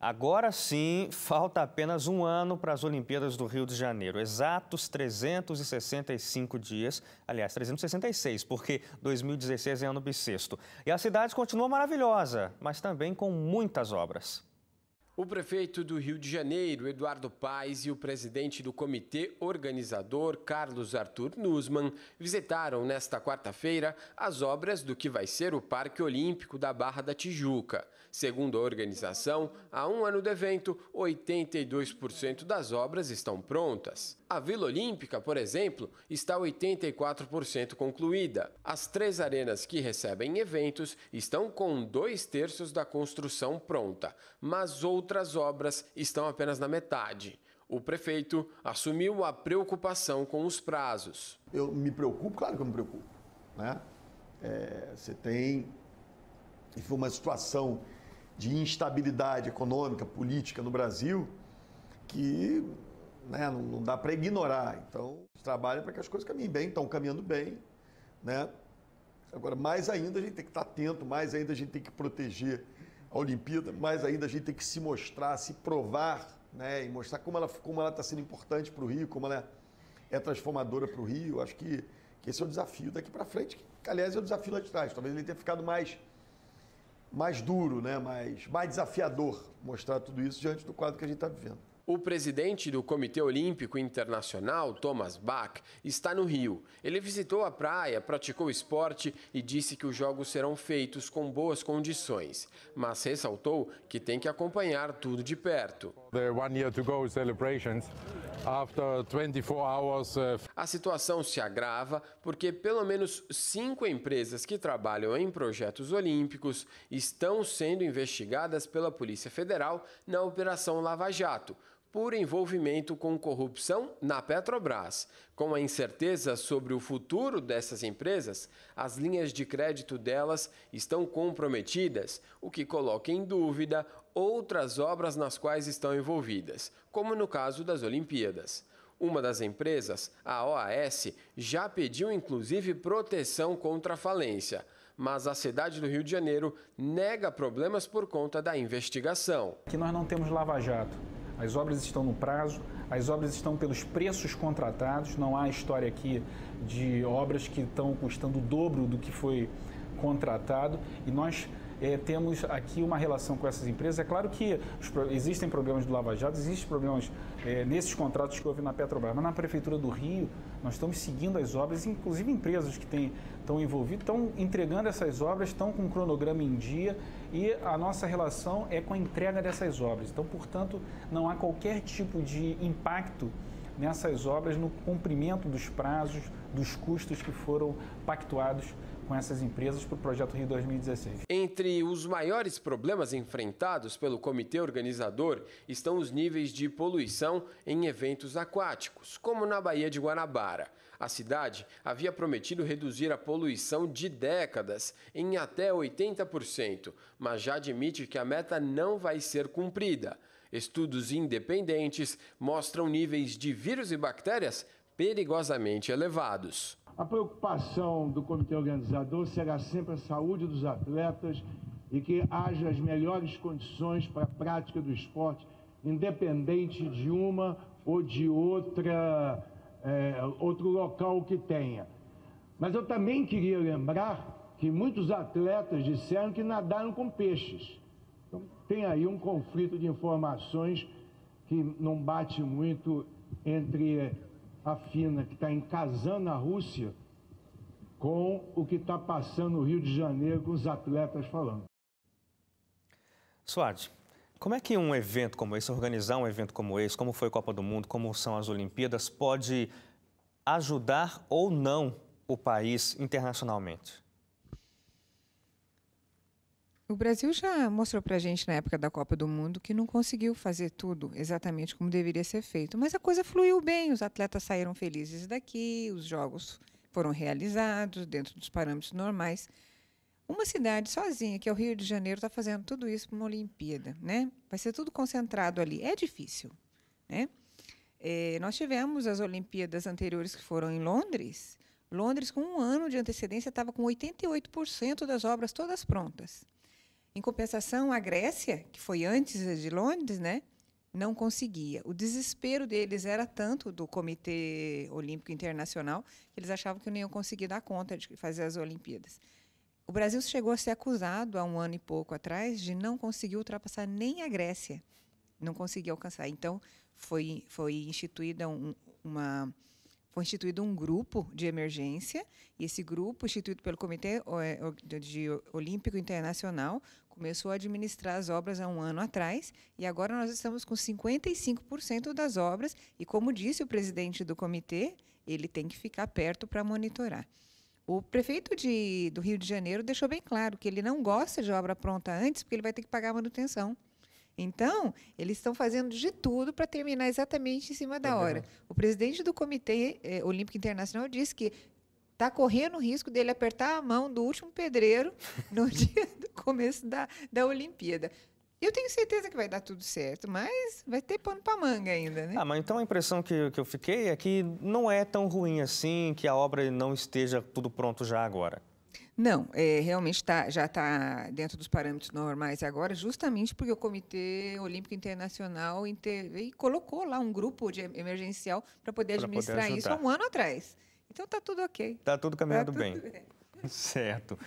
Agora sim, falta apenas um ano para as Olimpíadas do Rio de Janeiro. Exatos 365 dias, aliás, 366, porque 2016 é ano bissexto. E a cidade continua maravilhosa, mas também com muitas obras. O prefeito do Rio de Janeiro, Eduardo Paes, e o presidente do comitê organizador, Carlos Arthur Nussmann, visitaram nesta quarta-feira as obras do que vai ser o Parque Olímpico da Barra da Tijuca. Segundo a organização, há um ano do evento, 82% das obras estão prontas. A Vila Olímpica, por exemplo, está 84% concluída. As 3 arenas que recebem eventos estão com 2/3 da construção pronta, mas outras obras estão apenas na metade. O prefeito assumiu a preocupação com os prazos. Eu me preocupo, claro que eu me preocupo, né? Você tem uma situação de instabilidade econômica, política no Brasil que, né, não dá para ignorar. Então, trabalha para que as coisas caminhem bem, estão caminhando bem, né? Agora, mais ainda a gente tem que estar atento, mais ainda a gente tem que proteger a Olimpíada, mais ainda a gente tem que se mostrar, se provar, né, e mostrar como ela está sendo importante para o Rio, como ela é transformadora para o Rio. Acho que esse é o desafio daqui para frente, que aliás é o desafio lá de trás. Talvez ele tenha ficado mais duro, né, mais desafiador mostrar tudo isso diante do quadro que a gente está vivendo. O presidente do Comitê Olímpico Internacional, Thomas Bach, está no Rio. Ele visitou a praia, praticou esporte e disse que os jogos serão feitos com boas condições, mas ressaltou que tem que acompanhar tudo de perto. A situação se agrava porque pelo menos 5 empresas que trabalham em projetos olímpicos estão sendo investigadas pela Polícia Federal na Operação Lava Jato, por envolvimento com corrupção na Petrobras. Com a incerteza sobre o futuro dessas empresas, as linhas de crédito delas estão comprometidas, o que coloca em dúvida outras obras nas quais estão envolvidas, como no caso das Olimpíadas. Uma das empresas, a OAS, já pediu inclusive proteção contra a falência, mas a cidade do Rio de Janeiro nega problemas por conta da investigação. Aqui nós não temos lava-jato. As obras estão no prazo, as obras estão pelos preços contratados, não há história aqui de obras que estão custando o dobro do que foi contratado, e nós temos aqui uma relação com essas empresas. É claro que existem problemas do Lava Jato, existem problemas nesses contratos que houve na Petrobras, mas na Prefeitura do Rio nós estamos seguindo as obras, inclusive empresas que estão envolvidas, estão entregando essas obras, estão com o cronograma em dia, e a nossa relação é com a entrega dessas obras. Então, portanto, não há qualquer tipo de impacto nessas obras, no cumprimento dos prazos, dos custos que foram pactuados com essas empresas para o Projeto Rio 2016. Entre os maiores problemas enfrentados pelo comitê organizador estão os níveis de poluição em eventos aquáticos, como na Baía de Guanabara. A cidade havia prometido reduzir a poluição de décadas em até 80%, mas já admite que a meta não vai ser cumprida. Estudos independentes mostram níveis de vírus e bactérias perigosamente elevados. A preocupação do comitê organizador será sempre a saúde dos atletas e que haja as melhores condições para a prática do esporte, independente de uma ou de outro local que tenha. Mas eu também queria lembrar que muitos atletas disseram que nadaram com peixes. Então, tem aí um conflito de informações que não bate muito entre a FINA, que está encasando na Rússia, com o que está passando no Rio de Janeiro, com os atletas falando. Suad, como é que um evento como esse, organizar um evento como esse, como foi a Copa do Mundo, como são as Olimpíadas, pode ajudar ou não o país internacionalmente? O Brasil já mostrou para a gente, na época da Copa do Mundo, que não conseguiu fazer tudo exatamente como deveria ser feito. Mas a coisa fluiu bem, os atletas saíram felizes daqui, os jogos foram realizados dentro dos parâmetros normais. Uma cidade sozinha, que é o Rio de Janeiro, está fazendo tudo isso para uma Olimpíada, né? Vai ser tudo concentrado ali. É difícil, né? Nós tivemos as Olimpíadas anteriores que foram em Londres. Londres, com um ano de antecedência, estava com 88% das obras todas prontas. Em compensação, a Grécia, que foi antes de Londres, né, não conseguia. O desespero deles era tanto do Comitê Olímpico Internacional que eles achavam que não iam conseguir dar conta de fazer as Olimpíadas. O Brasil chegou a ser acusado, há um ano e pouco atrás, de não conseguir ultrapassar nem a Grécia. Não conseguia alcançar. Então, foi instituído um grupo de emergência, e esse grupo, instituído pelo Comitê Olímpico Internacional, começou a administrar as obras há um ano atrás, e agora nós estamos com 55% das obras, e como disse o presidente do comitê, ele tem que ficar perto para monitorar. O prefeito do Rio de Janeiro deixou bem claro que ele não gosta de obra pronta antes, porque ele vai ter que pagar a manutenção. Então, eles estão fazendo de tudo para terminar exatamente em cima da hora. O presidente do Comitê Olímpico Internacional disse que está correndo o risco dele apertar a mão do último pedreiro no dia do começo da Olimpíada. Eu tenho certeza que vai dar tudo certo, mas vai ter pano para manga ainda, né? Mas então a impressão que eu fiquei é que não é tão ruim assim, que a obra não esteja tudo pronto já agora. Não, realmente já está dentro dos parâmetros normais agora, justamente porque o Comitê Olímpico Internacional colocou lá um grupo emergencial para poder administrar isso há um ano atrás. Então está tudo ok. Está tudo caminhando bem. Certo.